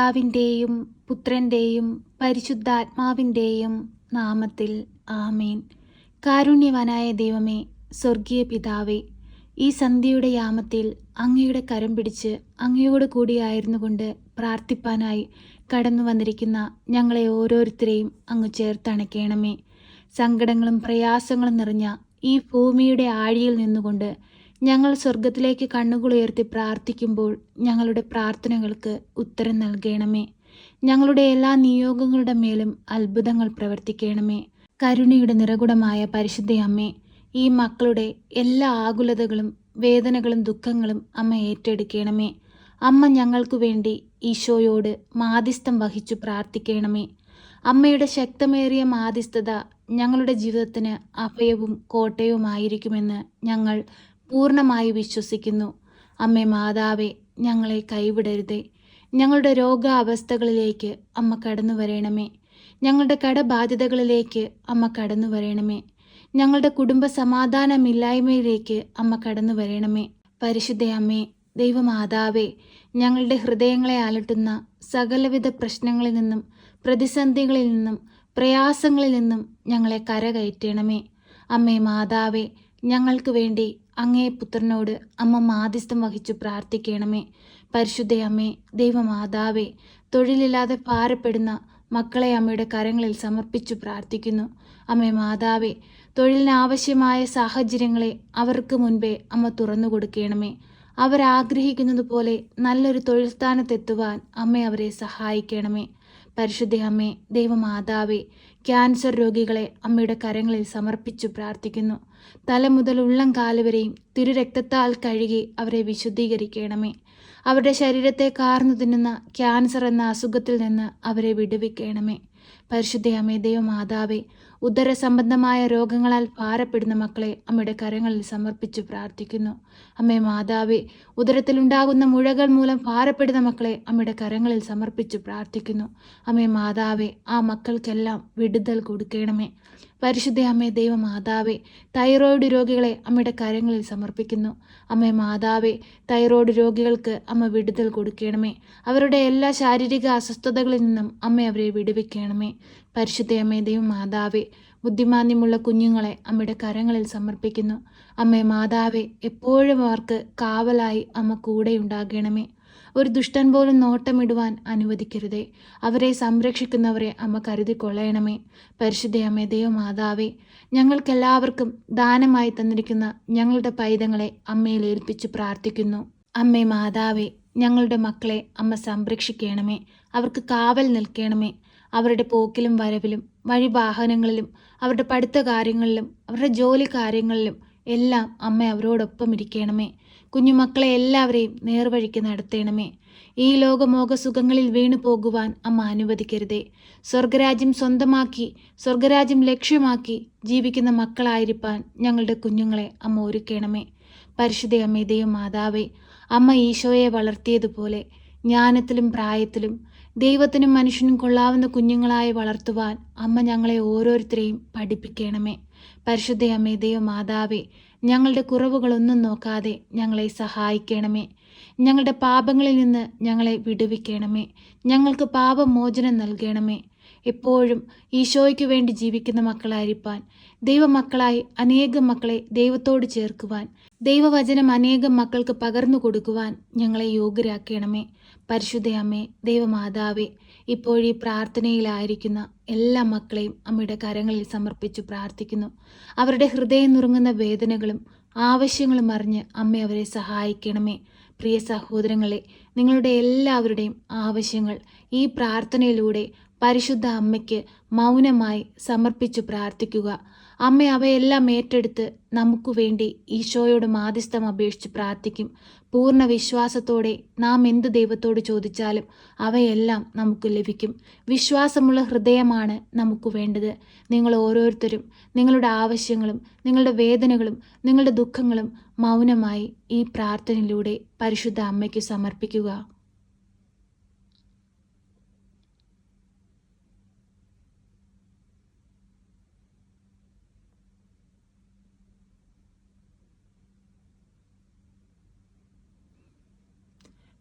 പിതാവിൻ്റെയും പുത്രൻ്റെയും പരിശുദ്ധാത്മാവിൻ്റെയും നാമത്തിൽ ആമേൻ. കാരുണ്യവാനായ ദൈവമേ, സ്വർഗീയ പിതാവേ, ഈ സന്ധ്യയുടെ യാമത്തിൽ അങ്ങയുടെ കരം പിടിച്ച് അങ്ങയോട് കൂടിയായിരുന്നു കൊണ്ട് പ്രാർത്ഥിപ്പാനായി കടന്നു വന്നിരിക്കുന്ന ഞങ്ങളെ ഓരോരുത്തരെയും അങ്ങ് ചേർത്തണയ്ക്കണമേ. സങ്കടങ്ങളും പ്രയാസങ്ങളും നിറഞ്ഞ ഈ ഭൂമിയുടെ ആഴിയിൽ നിന്നുകൊണ്ട് ഞങ്ങൾ സ്വർഗത്തിലേക്ക് കണ്ണുകളുയർത്തി പ്രാർത്ഥിക്കുമ്പോൾ ഞങ്ങളുടെ പ്രാർത്ഥനകൾക്ക് ഉത്തരം നൽകണമേ. ഞങ്ങളുടെ എല്ലാ നിയോഗങ്ങളുടെ മേലും അത്ഭുതങ്ങൾ പ്രവർത്തിക്കണമേ. കരുണയുടെ നിറകുടമായ പരിശുദ്ധ അമ്മേ, ഈ മക്കളുടെ എല്ലാ ആകുലതകളും വേദനകളും ദുഃഖങ്ങളും അമ്മ ഏറ്റെടുക്കണമേ. അമ്മ ഞങ്ങൾക്കു വേണ്ടി ഈശോയോട് മാധ്യസ്ഥം വഹിച്ചു പ്രാർത്ഥിക്കണമേ. അമ്മയുടെ ശക്തമേറിയ മാധ്യസ്ഥത ഞങ്ങളുടെ ജീവിതത്തിന് അഭയവും കോട്ടയവുമായിരിക്കുമെന്ന് ഞങ്ങൾ പൂർണ്ണമായി വിശ്വസിക്കുന്നു. അമ്മേ മാതാവേ, ഞങ്ങളെ കൈവിടരുതേ. ഞങ്ങളുടെ രോഗാവസ്ഥകളിലേക്ക് അമ്മ കടന്നു വരണമേ. ഞങ്ങളുടെ കടബാധ്യതകളിലേക്ക് അമ്മ കടന്നു വരണമേ. ഞങ്ങളുടെ കുടുംബ സമാധാനമില്ലായ്മയിലേക്ക് അമ്മ കടന്നു വരണമേ. പരിശുദ്ധ അമ്മേ, ദൈവമാതാവേ, ഞങ്ങളുടെ ഹൃദയങ്ങളെ അലട്ടുന്ന സകലവിധ പ്രശ്നങ്ങളിൽ നിന്നും പ്രതിസന്ധികളിൽ നിന്നും പ്രയാസങ്ങളിൽ നിന്നും ഞങ്ങളെ കരകയറ്റണമേ. അമ്മേ മാതാവേ, ഞങ്ങൾക്ക് വേണ്ടി അങ്ങേ പുത്രനോട് അമ്മ മാധ്യസ്ഥം വഹിച്ചു പ്രാർത്ഥിക്കണമേ. പരിശുദ്ധ അമ്മേ, ദൈവമാതാവേ, തൊഴിലില്ലാതെ ഭാരപ്പെടുന്ന മക്കളെ അമ്മയുടെ കരങ്ങളിൽ സമർപ്പിച്ചു പ്രാർത്ഥിക്കുന്നു. അമ്മേ മാതാവേ, തൊഴിലിനാവശ്യമായ സാഹചര്യങ്ങളെ അവർക്ക് മുൻപേ അമ്മ തുറന്നു കൊടുക്കണമേ. അവരാഗ്രഹിക്കുന്നത് പോലെ നല്ലൊരു തൊഴിൽ സ്ഥാനത്തെത്തുവാൻ അമ്മ അവരെ സഹായിക്കണമേ. പരിശുദ്ധ അമ്മേ, ദൈവമാതാവേ, ക്യാൻസർ രോഗികളെ അമ്മയുടെ കരങ്ങളിൽ സമർപ്പിച്ചു പ്രാർത്ഥിക്കുന്നു. തല മുതൽ ഉള്ളം കാലുവരെയും തിരുരക്തത്താൽ കഴുകി അവരെ വിശുദ്ധീകരിക്കണമേ. അവരുടെ ശരീരത്തെ കാർന്നു തിന്നുന്ന ക്യാൻസർ എന്ന അസുഖത്തിൽ നിന്ന് അവരെ വിടുവിക്കണമേ. പരിശുദ്ധ അമ്മേ, ദൈവമാതാവേ, ഉദര സംബന്ധമായ രോഗങ്ങളാൽ ഭാരപ്പെടുന്ന മക്കളെ അമ്മയുടെ കരങ്ങളിൽ സമർപ്പിച്ചു പ്രാർത്ഥിക്കുന്നു. അമ്മേ മാതാവേ, ഉദരത്തിലുണ്ടാകുന്ന മുഴകൾ മൂലം ഭാരപ്പെടുന്ന മക്കളെ അമ്മയുടെ കരങ്ങളിൽ സമർപ്പിച്ചു പ്രാർത്ഥിക്കുന്നു. അമ്മേ മാതാവേ, ആ മക്കൾക്കെല്ലാം വിടുതൽ കൊടുക്കണമേ. പരിശുദ്ധ അമ്മേ, ദൈവമാതാവേ, തൈറോയ്ഡ് രോഗികളെ അമ്മയുടെ കരങ്ങളിൽ സമർപ്പിക്കുന്നു. അമ്മേ മാതാവേ, തൈറോയ്ഡ് രോഗികൾക്ക് അമ്മ വിടുതൽ കൊടുക്കണമേ. അവരുടെ എല്ലാ ശാരീരിക അസ്വസ്ഥതകളിൽ നിന്നും അമ്മ അവരെ വിടുവിക്കണമേ. പരിശുദ്ധ അമ്മേ, ദൈവമാതാവേ, ബുദ്ധിമാന്യമുള്ള കുഞ്ഞുങ്ങളെ അമ്മയുടെ കരങ്ങളിൽ സമർപ്പിക്കുന്നു. അമ്മേ മാതാവേ, എപ്പോഴും അവർക്ക് കാവലായി അമ്മ കൂടെ ഉണ്ടാകണമേ. ഒരു ദുഷ്ടൻ പോലും നോട്ടമിടുവാൻ അനുവദിക്കരുതേ. അവരെ സംരക്ഷിക്കുന്നവരെ അമ്മ കരുതിക്കൊള്ളണമേ. പരിശുദ്ധ അമ്മേ, ദൈവമാതാവേ, ഞങ്ങൾക്കെല്ലാവർക്കും ദാനമായി തന്നിരിക്കുന്ന ഞങ്ങളുടെ പൈതങ്ങളെ അമ്മയിൽ ഏൽപ്പിച്ചു പ്രാർത്ഥിക്കുന്നു. അമ്മേ മാതാവേ, ഞങ്ങളുടെ മക്കളെ അമ്മ സംരക്ഷിക്കണമേ. അവർക്ക് കാവൽ നിൽക്കണമേ. അവരുടെ പോക്കിലും വരവിലും വഴിവാഹനങ്ങളിലും അവരുടെ പഠിത്ത കാര്യങ്ങളിലും അവരുടെ ജോലി കാര്യങ്ങളിലും എല്ലാം അമ്മ അവരോടൊപ്പം ഇരിക്കണമേ. കുഞ്ഞുമക്കളെ എല്ലാവരെയും നേർവഴിക്ക് നടത്തണമേ. ഈ ലോകമോഹ സുഖങ്ങളിൽ വീണു പോകുവാൻ അമ്മ അനുവദിക്കരുതേ. സ്വർഗരാജ്യം സ്വന്തമാക്കി സ്വർഗരാജ്യം ലക്ഷ്യമാക്കി ജീവിക്കുന്ന മക്കളായിരിക്കാൻ ഞങ്ങളുടെ കുഞ്ഞുങ്ങളെ അമ്മ ഒരുക്കണമേ. പരിശുദ്ധ അമ്മേ, ദൈവമാതാവേ, അമ്മ ഈശോയെ വളർത്തിയതുപോലെ ജ്ഞാനത്തിലും പ്രായത്തിലും ദൈവത്തിനും മനുഷ്യനും കൊള്ളാവുന്ന കുഞ്ഞുങ്ങളായി വളർത്തുവാൻ അമ്മ ഞങ്ങളെ ഓരോരുത്തരെയും പഠിപ്പിക്കണമേ. പരിശുദ്ധ അമ്മേ, ദൈവമാതാവേ, ഞങ്ങളുടെ കുറവുകളൊന്നും നോക്കാതെ ഞങ്ങളെ സഹായിക്കണമേ. ഞങ്ങളുടെ പാപങ്ങളിൽ നിന്ന് ഞങ്ങളെ വിടുവിക്കണമേ. ഞങ്ങൾക്ക് പാപമോചനം നൽകണമേ. എപ്പോഴും ഈശോയ്ക്ക് വേണ്ടി ജീവിക്കുന്ന മക്കളായിരിക്കാൻ, ദൈവമക്കളായി അനേകം മക്കളെ ദൈവത്തോട് ചേർക്കുവാൻ, ദൈവവചനം അനേകം മക്കൾക്ക് പകർന്നു കൊടുക്കുവാൻ ഞങ്ങളെ യോഗ്യരാക്കണമേ. പരിശുദ്ധ അമ്മേ, ദൈവമാതാവേ, ഇപ്പോഴീ പ്രാർത്ഥനയിലായിരിക്കുന്ന എല്ലാ മക്കളെയും അമ്മയുടെ കരങ്ങളിൽ സമർപ്പിച്ചു പ്രാർത്ഥിക്കുന്നു. അവരുടെ ഹൃദയം നുറുങ്ങുന്ന വേദനകളും ആവശ്യങ്ങളും അറിഞ്ഞ് അമ്മ അവരെ സഹായിക്കണമേ. പ്രിയ സഹോദരങ്ങളെ, നിങ്ങളുടെ എല്ലാവരുടെയും ആവശ്യങ്ങൾ ഈ പ്രാർത്ഥനയിലൂടെ പരിശുദ്ധ അമ്മയ്ക്ക് മൗനമായി സമർപ്പിച്ചു പ്രാർത്ഥിക്കുക. അമ്മ അവയെല്ലാം ഏറ്റെടുത്ത് നമുക്ക് വേണ്ടി ഈശോയോട് മാധ്യസ്ഥം അപേക്ഷിച്ച് പ്രാർത്ഥിക്കും. പൂർണ്ണ വിശ്വാസത്തോടെ നാം എന്ത് ദൈവത്തോട് ചോദിച്ചാലും അവയെല്ലാം നമുക്ക് ലഭിക്കും. വിശ്വാസമുള്ള ഹൃദയമാണ് നമുക്ക് വേണ്ടത്. നിങ്ങൾ ഓരോരുത്തരും നിങ്ങളുടെ ആവശ്യങ്ങളും നിങ്ങളുടെ വേദനകളും നിങ്ങളുടെ ദുഃഖങ്ങളും മൗനമായി ഈ പ്രാർത്ഥനയിലൂടെ പരിശുദ്ധ അമ്മയ്ക്ക് സമർപ്പിക്കുക.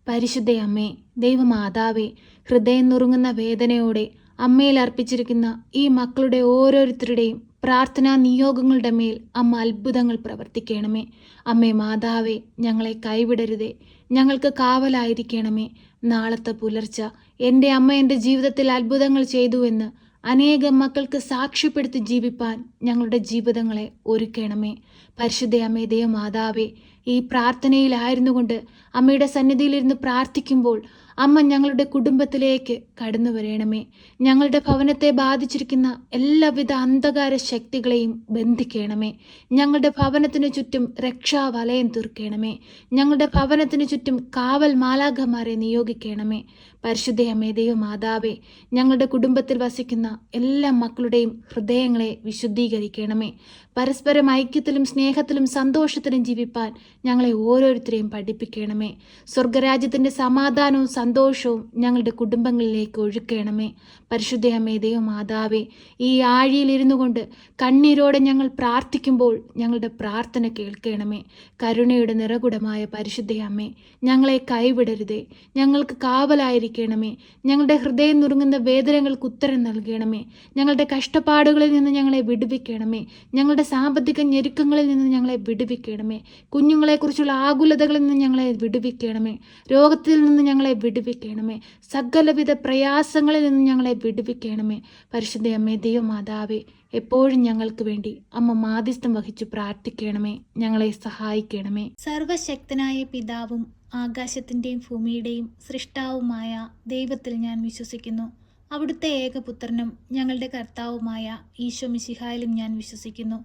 പരിശുദ്ധ അമ്മേ, ദൈവമാതാവേ, ഹൃദയം നുറുങ്ങുന്ന വേദനയോടെ അമ്മയിൽ അർപ്പിച്ചിരിക്കുന്ന ഈ മക്കളുടെ ഓരോരുത്തരുടെയും പ്രാർത്ഥനാ നിയോഗങ്ങളുടെ മേൽ അമ്മ അത്ഭുതങ്ങൾ പ്രവർത്തിക്കണമേ. അമ്മേ മാതാവേ, ഞങ്ങളെ കൈവിടരുതേ, ഞങ്ങൾക്ക് കാവലായിരിക്കണമേ. നാളത്തെ പുലർച്ച എൻ്റെ അമ്മ എൻ്റെ ജീവിതത്തിൽ അത്ഭുതങ്ങൾ ചെയ്തുവെന്ന് അനേകം മക്കൾക്ക് സാക്ഷ്യപ്പെടുത്തി ജീവിപ്പാൻ ഞങ്ങളുടെ ജീവിതങ്ങളെ ഒരുക്കണമേ. പരിശുദ്ധ അമ്മേ, ദൈവമാതാവേ, ഈ പ്രാർത്ഥനയിലായിരുന്നു കൊണ്ട് അമ്മയുടെ സന്നിധിയിലിരുന്ന് പ്രാർത്ഥിക്കുമ്പോൾ അമ്മ ഞങ്ങളുടെ കുടുംബത്തിലേക്ക് കടന്നു വരണമേ. ഞങ്ങളുടെ ഭവനത്തെ ബാധിച്ചിരിക്കുന്ന എല്ലാവിധ അന്ധകാര ശക്തികളെയും ബന്ധിക്കണമേ. ഞങ്ങളുടെ ഭവനത്തിനു ചുറ്റും രക്ഷാവലയം തീർക്കണമേ. ഞങ്ങളുടെ ഭവനത്തിനു ചുറ്റും കാവൽ മാലാഖമാരെ നിയോഗിക്കണമേ. പരിശുദ്ധ അമ്മേ, ദൈവമാതാവേ, ഞങ്ങളുടെ കുടുംബത്തിൽ വസിക്കുന്ന എല്ലാ മക്കളുടെയും ഹൃദയങ്ങളെ വിശുദ്ധീകരിക്കണമേ. പരസ്പരം ഐക്യത്തിലും സ്നേഹത്തിലും സന്തോഷത്തിലും ജീവിപ്പാൻ ഞങ്ങളെ ഓരോരുത്തരെയും പഠിപ്പിക്കണമേ. സ്വർഗരാജ്യത്തിൻ്റെ സമാധാനവും സന്തോഷവും ഞങ്ങളുടെ കുടുംബങ്ങളിലേക്ക് ഒഴുക്കണമേ. പരിശുദ്ധ അമ്മേ, ദൈവമാതാവേ, ഈ ആഴിയിലിരുന്നു കൊണ്ട് കണ്ണീരോടെ ഞങ്ങൾ പ്രാർത്ഥിക്കുമ്പോൾ ഞങ്ങളുടെ പ്രാർത്ഥന കേൾക്കണമേ. കരുണയുടെ നിറകുടമായ പരിശുദ്ധ അമ്മേ, ഞങ്ങളെ കൈവിടരുതേ, ഞങ്ങൾക്ക് കാവലായിരിക്കണമേ. ഞങ്ങളുടെ ഹൃദയം നുറുങ്ങുന്ന വേദനകൾക്ക് ഉത്തരം നൽകണമേ. ഞങ്ങളുടെ കഷ്ടപ്പാടുകളിൽ നിന്ന് ഞങ്ങളെ വിടുവിക്കണമേ. ഞങ്ങളുടെ സാമ്പത്തിക ഞെരുക്കങ്ങളിൽ നിന്ന് ഞങ്ങളെ വിടുവിക്കണമേ. കുഞ്ഞുങ്ങളെക്കുറിച്ചുള്ള ആകുലതകളിൽ നിന്ന് ഞങ്ങളെ വിടുവിക്കണമേ. രോഗത്തിൽ നിന്ന് ഞങ്ങളെ വിടുവിക്കണമേ. സകലവിധ പ്രയാസങ്ങളിൽ നിന്ന് ഞങ്ങളെ വിടുവിക്കണമേ. പരിശുദ്ധ അമ്മേ, ദൈവമാതാവേ, എപ്പോഴും ഞങ്ങൾക്ക് വേണ്ടി അമ്മ മാധ്യസ്ഥം വഹിച്ചു പ്രാർത്ഥിക്കണമേ. ഞങ്ങളെ സഹായിക്കണമേ. സർവശക്തനായ പിതാവും ആകാശത്തിൻ്റെയും ഭൂമിയുടെയും സൃഷ്ടാവുമായ ദൈവത്തിൽ ഞാൻ വിശ്വസിക്കുന്നു. അവിടുത്തെ ഏകപുത്രനും ഞങ്ങളുടെ കർത്താവുമായ ഈശോ മിശിഹായിലും ഞാൻ വിശ്വസിക്കുന്നു.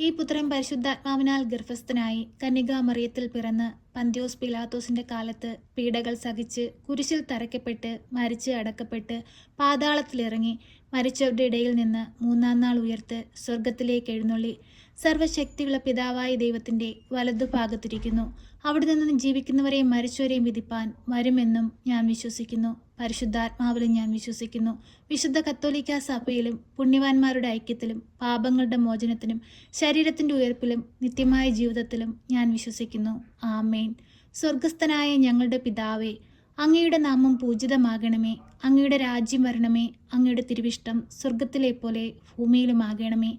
ഈ പുത്രൻ പരിശുദ്ധാത്മാവിനാൽ ഗർഭസ്ഥനായി കന്യകാമറിയത്തിൽ പിറന്ന് പന്ത്യോസ് പിലാത്തോസിൻ്റെ കാലത്ത് പീഡകൾ സഹിച്ച് കുരിശിൽ തറയ്ക്കപ്പെട്ട് മരിച്ച് അടക്കപ്പെട്ട് പാതാളത്തിലിറങ്ങി മരിച്ചവരുടെ ഇടയിൽ നിന്ന് മൂന്നാം നാൾ ഉയർത്ത് സ്വർഗത്തിലേക്ക് എഴുന്നള്ളി സർവശക്തിയുള്ള പിതാവായ ദൈവത്തിൻ്റെ വലതുഭാഗത്തിരിക്കുന്നു. അവിടെ നിന്ന് ജീവിക്കുന്നവരെയും മരിച്ചവരെയും വിധിപ്പാൻ വരുമെന്നും ഞാൻ വിശ്വസിക്കുന്നു. പരിശുദ്ധാത്മാവിലും ഞാൻ വിശ്വസിക്കുന്നു. വിശുദ്ധ കത്തോലിക്കാ സഭയിലും പുണ്യവാന്മാരുടെ ഐക്യത്തിലും പാപങ്ങളുടെ മോചനത്തിനും ശരീരത്തിൻ്റെ ഉയർപ്പിലും നിത്യമായ ജീവിതത്തിലും ഞാൻ വിശ്വസിക്കുന്നു. ആമേൻ. സ്വർഗസ്ഥനായ ഞങ്ങളുടെ പിതാവേ, അങ്ങയുടെ നാമം പൂജിതമാകണമേ. അങ്ങയുടെ രാജ്യം വരണമേ. അങ്ങയുടെ തിരുവിഷ്ടം സ്വർഗത്തിലെ പോലെ ഭൂമിയിലുമാകണമേ.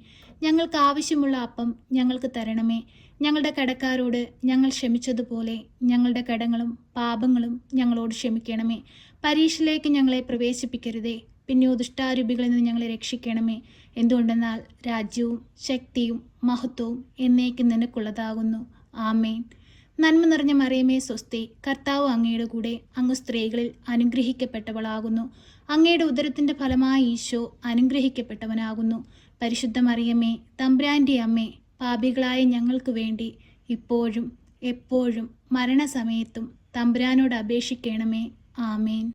ഞങ്ങൾക്ക് ആവശ്യമുള്ള അപ്പം ഞങ്ങൾക്ക് തരണമേ. ഞങ്ങളുടെ കടക്കാരോട് ഞങ്ങൾ ക്ഷമിച്ചതുപോലെ ഞങ്ങളുടെ കടങ്ങളും പാപങ്ങളും ഞങ്ങളോട് ക്ഷമിക്കണമേ. പരീക്ഷയിലേക്ക് ഞങ്ങളെ പ്രവേശിപ്പിക്കരുതേ, പിന്നെയോ ദുഷ്ടാരൂപികളിൽ നിന്ന് ഞങ്ങളെ രക്ഷിക്കണമേ. എന്തുകൊണ്ടെന്നാൽ രാജ്യവും ശക്തിയും മഹത്വവും എന്നേക്കും നിനക്കുള്ളതാകുന്നു. ആമേൻ. നന്മ നിറഞ്ഞ മറിയമേ സ്വസ്തി, കർത്താവ് അങ്ങയുടെ കൂടെ, അങ്ങ് സ്ത്രീകളിൽ അനുഗ്രഹിക്കപ്പെട്ടവളാകുന്നു. അങ്ങയുടെ ഉദരത്തിൻ്റെ ഫലമായ ഈശോ അനുഗ്രഹിക്കപ്പെട്ടവനാകുന്നു. പരിശുദ്ധ മറിയമേ, തമ്പുരാൻ്റെ അമ്മേ, പാപികളായ ഞങ്ങൾക്ക് വേണ്ടി ഇപ്പോഴും എപ്പോഴും മരണസമയത്തും തമ്പുരാനോട് അപേക്ഷിക്കണമേ. ആമേൻ.